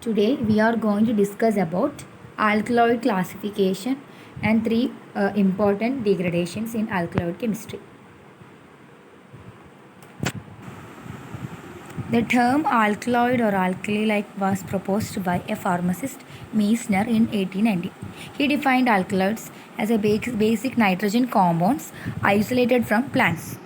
Today we are going to discuss about alkaloid classification and three important degradations in alkaloid chemistry. The term alkaloid or alkali-like was proposed by a pharmacist Meissner in 1890. He defined alkaloids as a basic nitrogen compounds isolated from plants.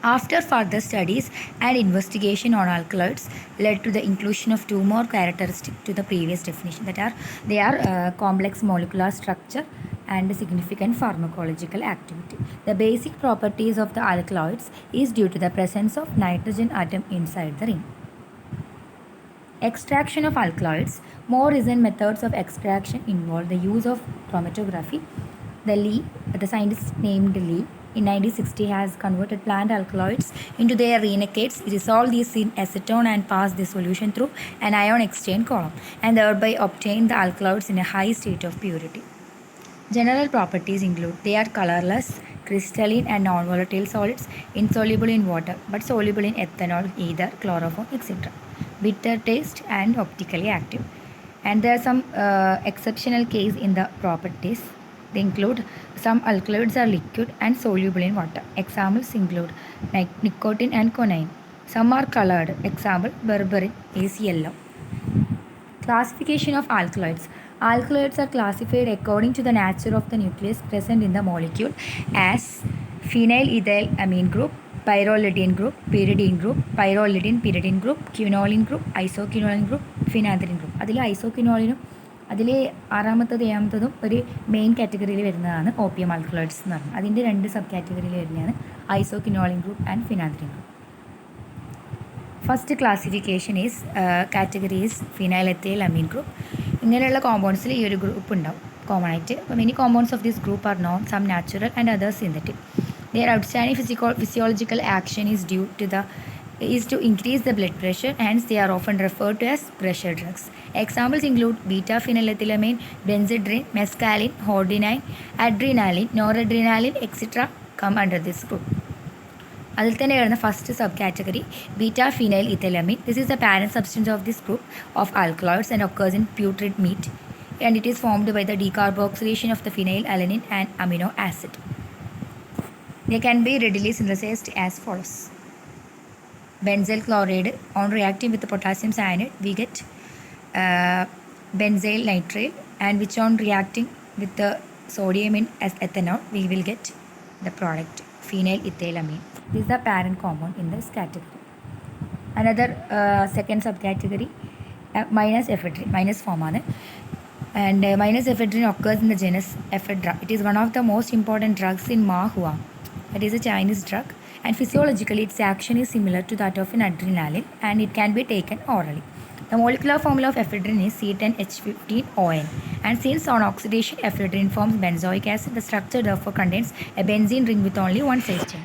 After further studies and investigation on alkaloids led to the inclusion of two more characteristics to the previous definition, that are they are complex molecular structure and significant pharmacological activity. The basic properties of the alkaloids is due to the presence of nitrogen atom inside the ring. Extraction of alkaloids. More recent methods of extraction involve the use of chromatography. The scientist named Lee, in 1960 has converted plant alkaloids into their renegates, dissolve these in acetone and pass the solution through an ion exchange column and thereby obtain the alkaloids in a high state of purity. General properties include they are colorless, crystalline and non-volatile solids, insoluble in water but soluble in ethanol, ether, chloroform, etc. Bitter taste and optically active. And there are some exceptional case in the properties. They include some alkaloids are liquid and soluble in water. Examples include nicotine and quinine. Some are colored. Example, berberine is yellow. Classification of alkaloids. Alkaloids are classified according to the nature of the nucleus present in the molecule as phenylethylamine group, pyrrolidine group, pyridine group, pyridine group, quinoline group, isoquinoline group, phenanthrin group. അതിൽ ഐസോക്വിനോളിനും അതിൽ ആറാമത്തതും ഏഴാമത്തതും ഒരു main കാറ്റഗറിയിൽ വരുന്നതാണ് opium alkaloids എന്ന് പറഞ്ഞത്. അതിൻ്റെ രണ്ട് sub കാറ്റഗറിയിൽ വരുന്നതാണ് isoquinoline group and phenanthrene group. First classification is category is phenylethylamine group. ഇങ്ങനെയുള്ള കോമ്പൗണ്ട്സിൽ ഈ ഒരു ഗ്രൂപ്പ് ഉണ്ടാവും കോമൺ ആയിട്ട്. അപ്പോൾ many compounds of this group are known, some natural and others synthetic. Their outstanding physiological action is to increase the blood pressure, hence they are often referred to as pressure drugs. Examples include beta-phenylethylamine, benzedrine, mescaline, hordenine, adrenaline, noradrenaline, etc. come under this group. അതിൽ തന്നെ വരുന്ന first sub category beta phenyl ethylamine. This is the parent substance of this group of alkaloids and occurs in putrid meat, and it is formed by the decarboxylation of the phenylalanine and amino acid. They can be readily synthesized as follows. Benzyl chloride, on reacting with the potassium cyanide we get benzyl nitrate, and which on reacting with the sodium in ethanol we will get the product phenylethylamine. This is the parent compound in this category. Another second subcategory minus ephedrine, minus form ആണ്. And minus ephedrine occurs in the genus ephedra. It is one of the most important drugs in mahua. It is a Chinese drug, and physiologically its action is similar to that of an adrenaline, and it can be taken orally. The molecular formula of ephedrine is C10H15ON, and since on oxidation ephedrine forms benzoic acid, the structure therefore contains a benzene ring with only one side chain.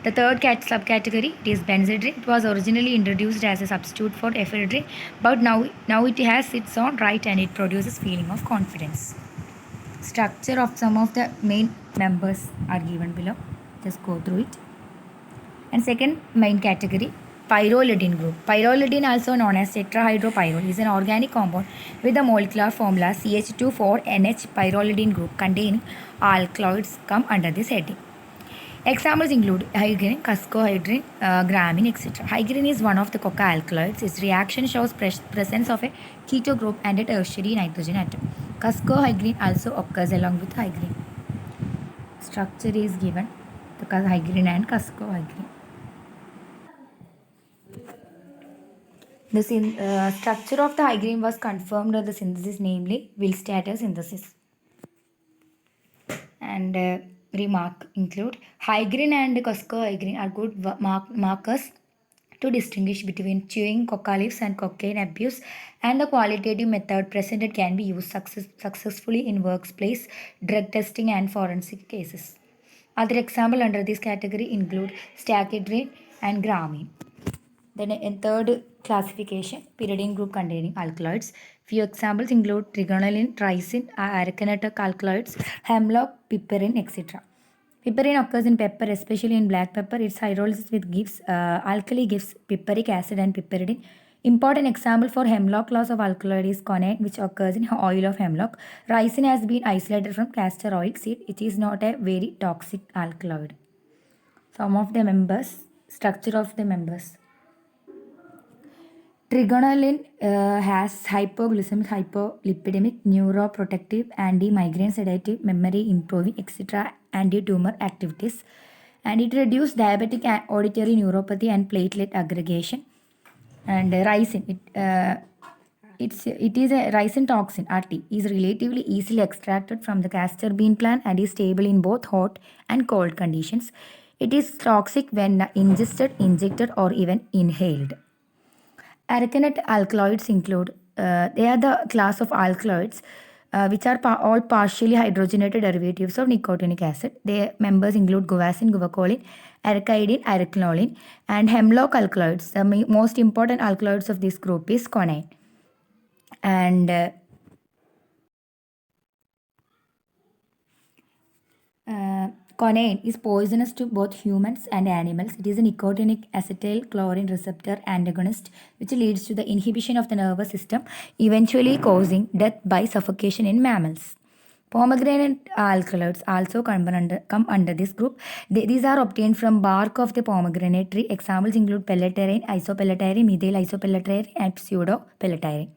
The third subcategory is benzedrine. It was originally introduced as a substitute for ephedrine, but now it has its own right and it produces feeling of confidence. Structure of some of the main members are given below. Just go through it. And second main category, pyrrolidine group. Pyrrolidine, also known as tetrahydropyrrole, is an organic compound with the molecular formula CH2,4NH. Pyrrolidine group containing alkaloids come under this heading. Examples include hydrine, cuscohydrine, gramine, etc. Hydrine is one of the coca alkaloids. Its reaction shows presence of a keto group and a tertiary nitrogen atom. Cuscohydrine also occurs along with hydrine. Structure is given, the hydrine and cuscohydrine. The structure of the hydrine was confirmed by the synthesis, namely Willstatter synthesis. And remark include hydrine and cuscohydrine are good markers to distinguish between chewing coca leaves and cocaine abuse, and the qualitative method presented can be used successfully in workplace drug testing and forensic cases. Other examples under this category include stachydrate and gramine. Then in third classification, pyridine group containing alkaloids. Few examples include trigonelline, ricin, arachinetic alkaloids, hemlock, piperine, etc. Piperine occurs in pepper, especially in black pepper. Its hydrolysis with alkali gives pipperic acid and piperidine. Important example for hemlock class of alkaloid is quinine, which occurs in oil of hemlock. Ricin has been isolated from castor oil seed. It is not a very toxic alkaloid. Some of the members, structure of the members. Trigonelin has hypoglycemic, hypolipidemic, neuroprotective, anti-migraine, sedative, memory improving, etc. anti-tumor activities, and it reduces diabetic auditory neuropathy and platelet aggregation. And ricin, it is a ricin toxin RT is relatively easily extracted from the castor bean plant and is stable in both hot and cold conditions. It is toxic when ingested, injected, or even inhaled. Aragonite alkaloids include, they are the class of alkaloids which are all partially hydrogenated derivatives of nicotinic acid. Their members include guaifenin, guaifecolin, arachidine, arachidinolin, and hemlock alkaloids. The most important alkaloids of this group is quinine. And quinine is poisonous to both humans and animals. It is a nicotinic acetylcholine receptor antagonist, which leads to the inhibition of the nervous system, eventually causing death by suffocation in mammals. Pomegranate alkaloids also come under this group. These are obtained from bark of the pomegranate tree. Examples include pelletyrene, isopelletyrene, methyl isopelletyrene, and pseudopelletyrene.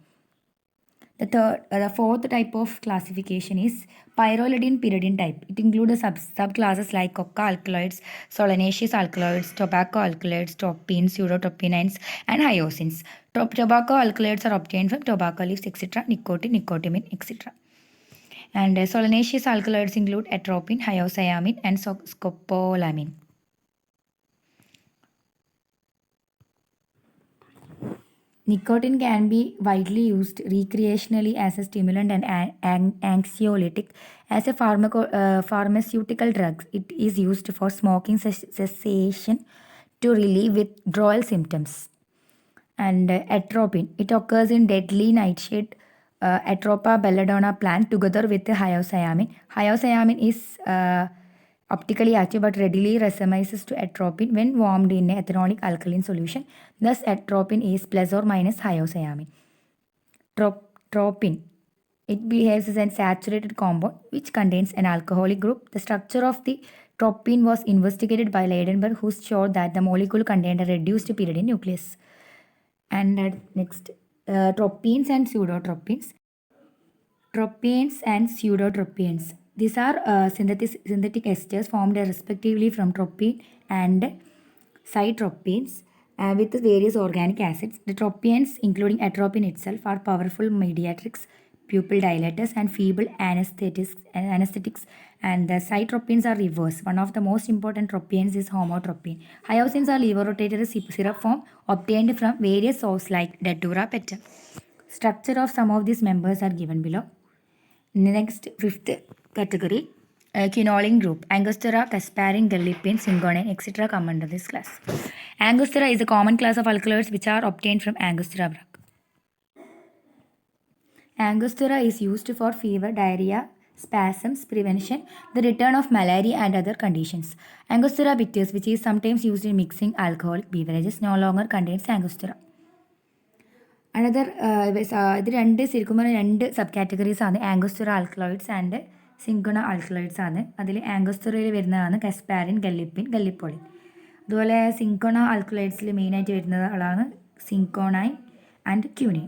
The fourth type of classification is pyrrolidine pyridine type. It includes subclasses like coca alkaloids, solanaceous alkaloids, tobacco alkaloids, tropines, pseudotropinines, and hyoscines. Tobacco alkaloids are obtained from tobacco leaves, etc., nicotine, nicotinamide, etc. And solanaceous alkaloids include atropine, hyoscyamine, and scopolamine. Nicotine can be widely used recreationally as a stimulant and anxiolytic. As a pharmaceutical drug, it is used for smoking cessation to relieve withdrawal symptoms. And atropine, it occurs in deadly nightshade Atropa belladonna plant together with hyoscyamine. Hyoscyamine is optically active but readily racemizes to atropine when warmed in ethanolic alkaline solution. Thus, atropine is plus or minus hyoscyamine. Tropine. It behaves as a saturated compound which contains an alcoholic group. The structure of the tropine was investigated by Leidenberg, who showed that the molecule contained a reduced pyridine nucleus. And next, tropines and pseudotropines. Tropines and pseudotropines. These are synthetic esters formed respectively from tropine and cytropines with various organic acids. The tropines, including atropine itself, are powerful mediatrix, pupil dilators, and feeble anesthetics. And the cytropines are reverse. One of the most important tropines is homotropine. Hyoscines are levorotatory syrup form obtained from various sources like Datura petta. Structure of some of these members are given below. Next, fifth category, quinoline group. Angostura, casparin, gallipine, cinchonine, etc. come under this class. Angostura is a common class of alkaloids which are obtained from Angostura bark. Angostura is used for fever, diarrhea, spasms, prevention, the return of malaria and other conditions. Angostura bitters, which is sometimes used in mixing alcoholic beverages, no longer contains Angostura. Another ഇത് ശരിക്കും പറഞ്ഞാൽ രണ്ട് sub categories ആണ് ആംഗോസ്റ്റുറ alkaloids and cinchona alkaloids ആണ്. അതിൽ ആംഗോസ്റ്റുറയിൽ വരുന്നതാണ് കസ്പാരിൻ, ഗല്ലിപ്പിൻ, ഗല്ലിപ്പോളിൻ. അതുപോലെ cinchona ആൽക്കലോയിഡ്സിൽ മെയിനായിട്ട് വരുന്നത് ആളാണ് സിങ്കോണൈൻ ആൻഡ് ക്യൂനിൻ.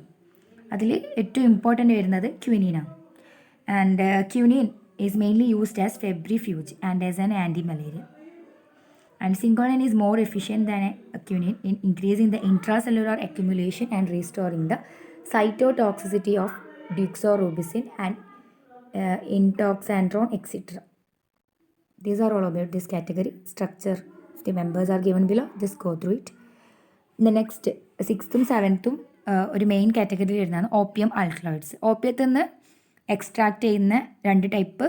അതിൽ ഏറ്റവും ഇമ്പോർട്ടൻ്റ് വരുന്നത് ക്യൂനിനാണ്. And quinine is mainly used as febrifuge and as an anti malaria. And cinchonine is more efficient than quinine in increasing the intracellular accumulation and restoring the cytotoxicity of doxorubicin and intoxandrone, etc. These are all about this category. Structure of the members are given below. Just go through it. The next, 6th and 7th ഒരു main category വരുന്നതാണ് opium alkaloids. ഓപ്പിയത്തിൽ നിന്ന് extract ചെയ്യുന്ന രണ്ട് type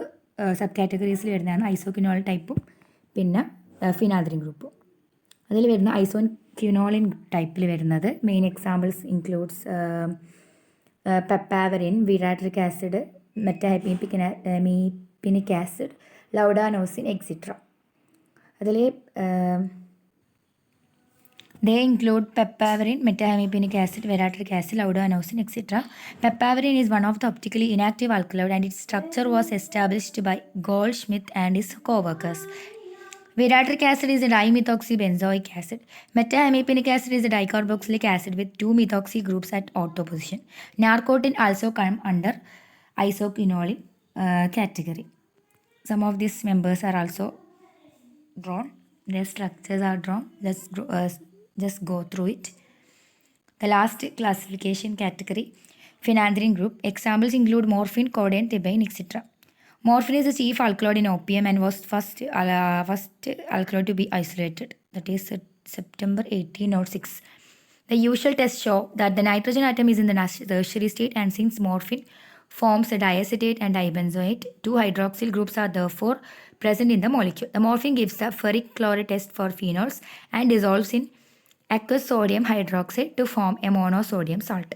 sub കാറ്റഗറീസിൽ വരുന്നതാണ് ഐസോക്വിനോൾ ടൈപ്പും പിന്നെ ഫിനാദ്രിൻ ഗ്രൂപ്പും. അതിൽ വരുന്ന ഐസോക്വിനോളിൻ ടൈപ്പിൽ വരുന്നത് main examples includes papaverine, veratric acid, metahemipinic acid, laudanosine, etcetera. അതിൽ They include papaverine, metahymipenic acid, veratric acid, laudanocin, etc. Papaverine is one of the optically inactive alkaloid and its structure was established by Goldschmidt and his co-workers. Veratric acid is a dimethoxybenzoic acid. Metahymipenic acid is a dicarboxylic acid with two methoxy groups at auto position. Narcotin also come under isoquinoline category. Some of these members are also drawn. Their structures are drawn. Let's just go through it. The last classification category, phenanthrene group. Examples include morphine, codeine, thebaine, etc. Morphine is the chief alkaloid in opium and was first alkaloid to be isolated. That is September 1806. The usual tests show that the nitrogen atom is in the tertiary state, and since morphine forms a diacetate and dibenzoate, two hydroxyl groups are therefore present in the molecule. The morphine gives the ferric chloride test for phenols and dissolves in aqueous sodium hydroxide to form a monosodium salt.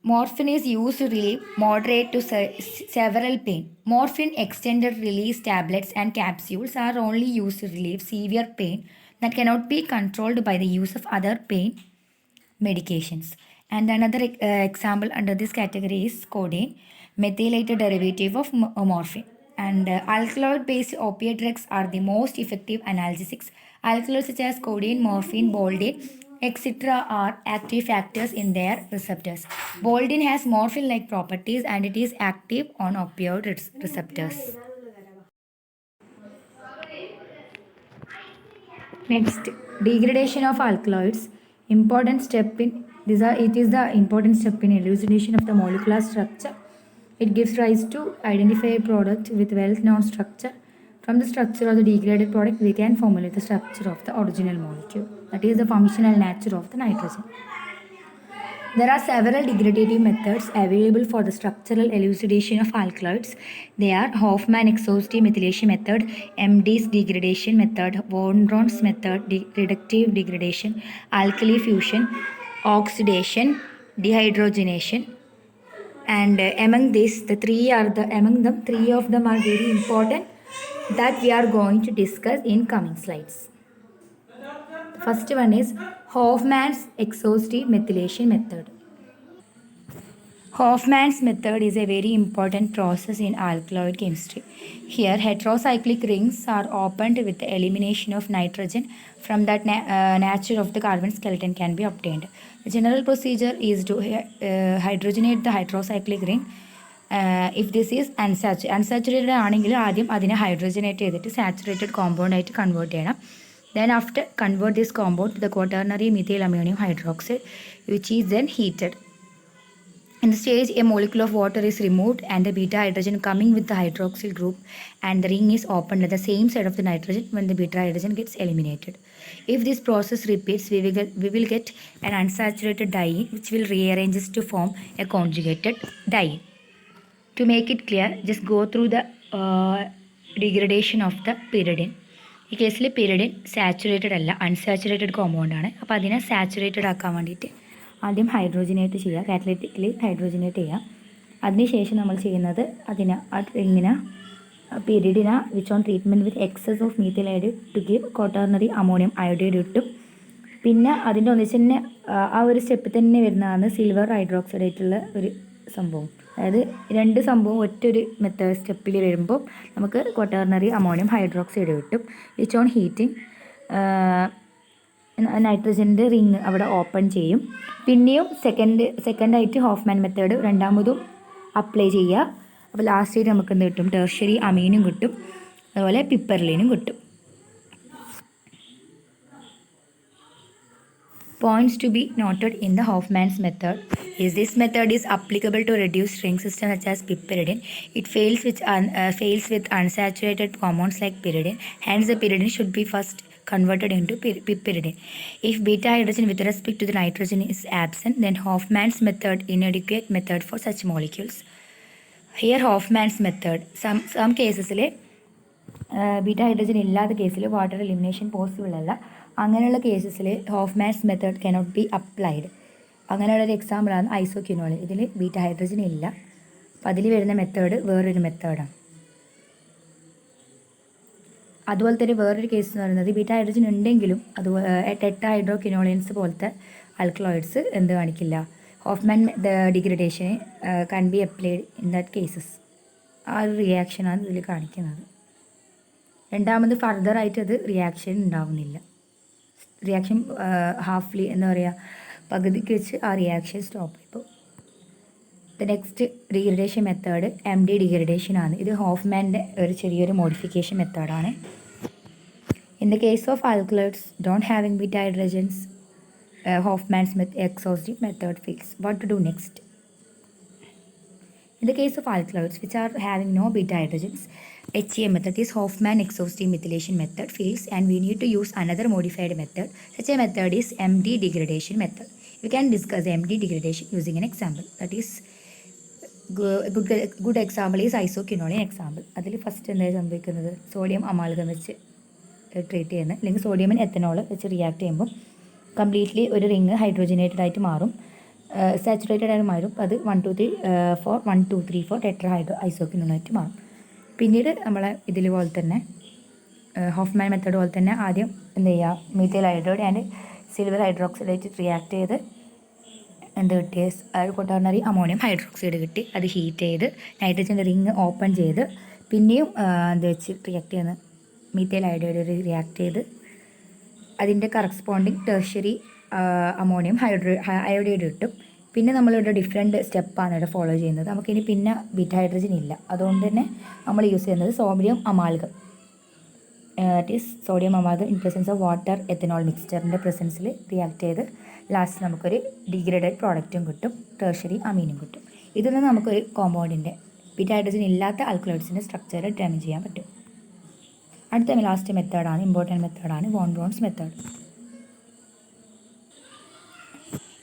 Morphine is used to relieve moderate to several pain. Morphine extended release tablets and capsules are only used to relieve severe pain that cannot be controlled by the use of other pain medications. And another example under this category is codeine, methylated derivative of morphine. And alkaloid-based opiate drugs are the most effective analgesics. Alkaloids such as codeine, morphine, Bolden, etc. are active factors in their receptors. Bolden has morphine-like properties and it is active on opioid receptors. Next, degradation of alkaloids. Important step in it is the important step in elucidation of the molecular structure. It gives rise to identify a product with well-known structure. From the structure of the degraded product, we can formulate the structure of the original molecule. That is the functional nature of the nitrogen. There are several degradative methods available for the structural elucidation of alkaloids. They are Hoffman exhaustive methylation method, MD's degradation method, von Braun's method, reductive degradation, alkali fusion, oxidation, dehydrogenation. And among three of them are very important that we are going to discuss in coming slides. First one is Hoffman's exhaustive methylation method. Hoffman's method is a very important process in alkaloid chemistry. Here, heterocyclic rings are opened with the elimination of nitrogen from that nature of the carbon skeleton can be obtained. The general procedure is to hydrogenate the heterocyclic ring. If this is unsaturated ആണെങ്കിൽ ആദ്യം അതിനെ ഹൈഡ്രോജനേറ്റ് ചെയ്തിട്ട് saturated compound ആയിട്ട് convert ചെയ്യണം. Then after convert this compound to the quaternary methyl ammonium hydroxide, which is then heated. In the stage, a molecule of water is removed and the beta hydrogen coming with the hydroxyl group and the ring is opened at the same side of the nitrogen when the beta hydrogen gets eliminated. If this process repeats, we will get an unsaturated diene which will rearrange to form a conjugated diene. To make it clear, just go through the degradation of the pyridine. ഈ കേസിൽ pyridine saturated അല്ല, unsaturated compound ആണ്. അപ്പോൾ അതിനെ saturated ആക്കാൻ വേണ്ടിയിട്ട് ആദ്യം ഹൈഡ്രോജനേറ്റ് ചെയ്യുക, കാറ്റലറ്റിക്കലി ഹൈഡ്രോജനേറ്റ് ചെയ്യുക. അതിനുശേഷം നമ്മൾ ചെയ്യുന്നത് ഇങ്ങനെ pyridine which on treatment with excess of methyl iodide to give quaternary ammonium iodide ഇട്ടും. പിന്നെ അതിൻ്റെ ഒന്നിച്ച് തന്നെ ആ ഒരു സ്റ്റെപ്പിൽ തന്നെ വരുന്നതാണ് സിൽവർ ഹൈഡ്രോക്സൈഡ് ആയിട്ടുള്ള ഒരു സംഭവം. അതായത് രണ്ട് സംഭവം ഒറ്റൊരു മെത്തേഡ് സ്റ്റെപ്പിൽ വരുമ്പോൾ നമുക്ക് ക്വാട്ടർണറി അമോണിയം ഹൈഡ്രോക്സൈഡ് കിട്ടും. വിച്ച് ഓൺ ഹീറ്റിംഗ് നൈട്രജൻ്റെ റിങ് അവിടെ ഓപ്പൺ ചെയ്യും. പിന്നെയും സെക്കൻഡായിട്ട് ഹോഫ്മാൻ മെത്തേഡ് രണ്ടാമതും അപ്ലൈ ചെയ്യുക. അപ്പോൾ ലാസ്റ്റ് നമുക്ക് എന്ത് കിട്ടും? ടെർഷ്യറി അമീനും കിട്ടും, അതുപോലെ പിപ്പർലിനും കിട്ടും. Points to be noted in the Hoffman's method is this method is applicable to reduced ring systems such as piperidine. It fails with unsaturated compounds like pyridine. Hence, the pyridine should be first converted into piperidine. If beta hydrogen with respect to the nitrogen is absent, then Hoffman's method inadequate method for such molecules. Here, Hoffman's method. Some cases beta hydrogen ഇല്ലാത്ത കേസിൽ water elimination possible അല്ല. അങ്ങനെയുള്ള കേസസിൽ ഹോഫ്മാൻസ് method cannot be applied. അങ്ങനെയുള്ളൊരു എക്സാമ്പിളാണ് ഐസോക്വിനോൾ. ഇതിൽ beta hydrogen ഇല്ല, അപ്പം അതിൽ വരുന്ന മെത്തേഡ് വേറൊരു മെത്തേഡാണ്. അതുപോലെ തന്നെ വേറൊരു കേസ് എന്ന് പറയുന്നത് ബീറ്റ ഹൈഡ്രജൻ ഉണ്ടെങ്കിലും അതുപോലെ ടെട്രാ ഹൈഡ്രോക്വിനോളിൻസ് പോലത്തെ ആൽക്കലോയിഡ്സ് എന്ത് കാണിക്കില്ല, ഹോഫ്മാൻ ഡിഗ്രഡേഷന് can be applied in that cases. ആ ഒരു റിയാക്ഷനാണ് ഇതിൽ കാണിക്കുന്നത്. രണ്ടാമത് ഫർദറായിട്ട് അത് റിയാക്ഷൻ ഉണ്ടാവുന്നില്ല. റിയാക്ഷൻ ഹാഫ്ലി എന്താ പറയുക, പകുതിക്ക് വെച്ച് ആ റിയാക്ഷൻ സ്റ്റോപ്പ് ഇപ്പോൾ. The next degradation method MD degradation ആണ്. ഇത് ഹോഫ്മാൻ്റെ ഒരു ചെറിയൊരു മോഡിഫിക്കേഷൻ മെത്തേഡാണ്. In the case of alkaloids don't having beta hydrogens, Hoffman's exhaustive method fails. What to do next? In the case of alkaloids which are having no beta hydrogens, HEM method is Hoffman exhaustive methylation method fails, and we need to use another modified method. Such a method is MD degradation method. We can discuss MD degradation using an example. That is good example is isoquinoline example. അതിൽ first എന്തായാലും സംഭവിക്കുന്നത് sodium amalgam വെച്ച് treat ചെയ്യുന്നത്, അല്ലെങ്കിൽ sodium ethanol വെച്ച് react ചെയ്യുമ്പോൾ completely ഒരു ring hydrogenated ആയിട്ട് മാറും, സാച്ചുറേറ്റഡ് ആയിട്ട് മാറും. അത് 1 2 3 4 ടെട്രാ ഐസോക്വിനോണായിട്ട് മാറും. പിന്നീട് നമ്മളെ ഇതിൽ പോലെ തന്നെ ഹോഫ്മാൻ മെത്തേഡ് പോലെ തന്നെ ആദ്യം എന്ത് ചെയ്യുക, മീഥൈൽ ഹൈഡ്രൈഡ് ആൻഡ് സിൽവർ ഹൈഡ്രോക്സൈഡായിട്ട് റിയാക്ട് ചെയ്ത് എന്ത് കിട്ടിയ ക്വാട്ടർണറി അമോണിയം ഹൈഡ്രോക്സൈഡ് കിട്ടി. അത് ഹീറ്റ് ചെയ്ത് നൈട്രജൻ്റെ റിങ് ഓപ്പൺ ചെയ്ത് പിന്നെയും എന്ത് വെച്ച് റിയാക്ട് ചെയ്യുന്ന മീഥൈൽ ഹൈഡ്രൈഡ് റിയാക്ട് ചെയ്ത് അതിൻ്റെ കറസ്പോണ്ടിങ് ടെർഷ്യറി അമോണിയം അയോഡൈഡ് കിട്ടും. പിന്നെ നമ്മളിവിടെ ഡിഫറെൻറ്റ് സ്റ്റെപ്പാണ് ഇവിടെ ഫോളോ ചെയ്യുന്നത്. നമുക്കിനി പിന്നെ ബീറ്റ ഹൈഡ്രജൻ ഇല്ല, അതുകൊണ്ട് തന്നെ നമ്മൾ യൂസ് ചെയ്യുന്നത് sodium amalgam. It is sodium amalgam in presence of water ethanol മിക്സ്ചറിൻ്റെ പ്രസൻസിൽ റിയാക്ട് ചെയ്ത് ലാസ്റ്റ് നമുക്കൊരു ഡിഗ്രേഡഡ് പ്രോഡക്റ്റും കിട്ടും, ടെർഷ്യറി അമീനും കിട്ടും. ഇതിൽ നിന്ന് നമുക്കൊരു കോമ്പൗണ്ടിൻ്റെ ബീറ്റ ഹൈഡ്രജൻ ഇല്ലാത്ത ആൽക്കലോയിഡ്സിൻ്റെ സ്ട്രക്ചർ ഡിറ്റർമിൻ ചെയ്യാൻ പറ്റും. അടുത്ത ലാസ്റ്റ് മെത്തേഡാണ്, ഇമ്പോർട്ടൻറ്റ് മെത്തേഡാണ് von Brons method.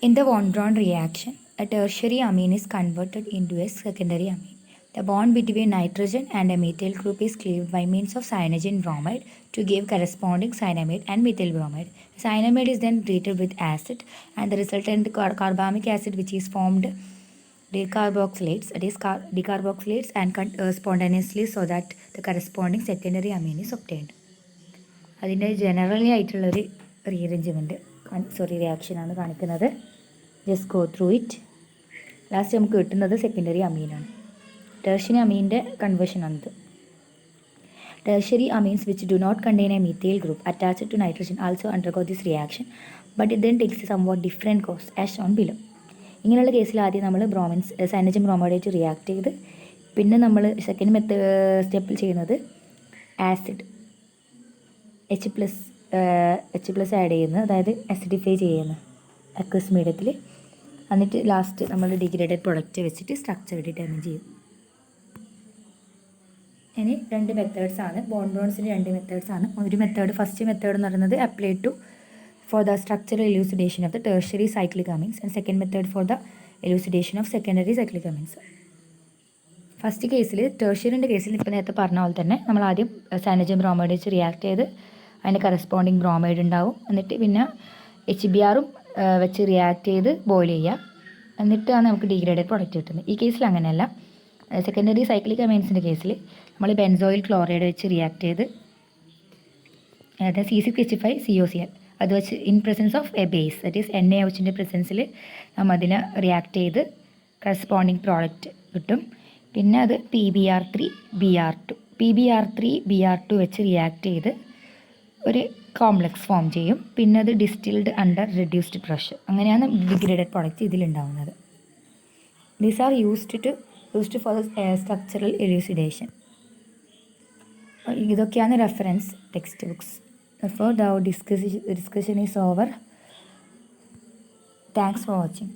In the von Braun reaction, a tertiary amine is converted into a secondary amine. The bond between nitrogen and a methyl group is cleaved by means of cyanogen bromide to give corresponding cyanamide and methyl bromide. Cyanamide is then treated with acid, and the resultant carbamic acid, which is formed, decarboxylates, that is decarboxylates and spontaneously, so that the corresponding secondary amine is obtained. അതിൻ്റെ generally ആയിട്ടുള്ളൊരു റിയാക്ഷനാണ് കാണിക്കുന്നത്. Just go through it. Last നമുക്ക് കിട്ടുന്നത് secondary അമീനാണ്. Tertiary അമീൻ്റെ കൺവേർഷനാണിത്. Tertiary amines which do not contain a methyl group attached to nitrogen also undergo this reaction, but it then takes a somewhat different course as shown below. ഇങ്ങനെയുള്ള കേസിൽ ആദ്യം നമ്മൾ സൈനജൻ ബ്രോമൈഡായിട്ട് react ചെയ്ത് പിന്നെ നമ്മൾ സെക്കൻഡ് സ്റ്റെപ്പിൽ ചെയ്യുന്നത് ആസിഡ് H+ ആഡ് ചെയ്യുന്നത്, അതായത് അസിഡിഫൈ ചെയ്യുന്നത് അക്വസ് മീഡിയത്തിൽ. എന്നിട്ട് ലാസ്റ്റ് നമ്മൾ ഡിഗ്രേഡഡ് പ്രൊഡക്റ്റ് വെച്ചിട്ട് സ്ട്രക്ചർ ഡിറ്റർമിൻ ചെയ്യും. ഇനി 2 മെത്തേഡ്സാണ് ബോൺ ബ്രോൺസിൻ്റെ 2 മെത്തേഡ്സാണ്. ഒരു മെത്തേഡ്, ഫസ്റ്റ് മെത്തേഡ് എന്ന് പറയുന്നത് apply to for the structural elucidation of the tertiary cyclic amines, and second method for the elucidation of secondary cyclic amines. First കേസിൽ ടെർഷ്യറിൻ്റെ കേസിൽ ഇപ്പോൾ നേരത്തെ പറഞ്ഞ പോലെ തന്നെ നമ്മൾ ആദ്യം സൈനജൻ ബ്രോമൈഡ് വെച്ച് റിയാക്ട് ചെയ്ത് അതിൻ്റെ കറസ്പോണ്ടിങ് ബ്രോമൈഡ് ഉണ്ടാവും. എന്നിട്ട് പിന്നെ HBr വെച്ച് റിയാക്ട് ചെയ്ത് ബോയിൽ ചെയ്യുക, എന്നിട്ടാണ് നമുക്ക് ഡിഗ്രേഡഡ് പ്രൊഡക്റ്റ് കിട്ടുന്നത്. ഈ കേസിൽ അങ്ങനെയല്ല. സെക്കൻഡറി സൈക്ലിക് അമൈൻസിൻ്റെ കേസിൽ നമ്മൾ ബെൻസോയിൽ ക്ലോറൈഡ് വെച്ച് റിയാക്ട് ചെയ്ത്, അതായത് C6H5COCl അത് വെച്ച് in presence of a base, that is NaOHൻ്റെ പ്രസൻസിൽ നമ്മൾ അതിനെ റിയാക്ട് ചെയ്ത് കറസ്പോണ്ടിങ് പ്രോഡക്റ്റ് കിട്ടും. പിന്നെ അത് PBr3BR2 വെച്ച് റിയാക്ട് ചെയ്ത് ഒരു കോംപ്ലക്സ് ഫോം ചെയ്യും. പിന്നെ അത് ഡിസ്റ്റിൽഡ് അണ്ടർ റെഡ്യൂസ്ഡ് പ്രഷർ. അങ്ങനെയാണ് ഡിഗ്രേഡഡ് പ്രോഡക്റ്റ് ഇതിലുണ്ടാവുന്നത്. These are used for structural elucidation. ഇതൊക്കെയാണ് reference text books. For the discussion is over. Thanks for watching.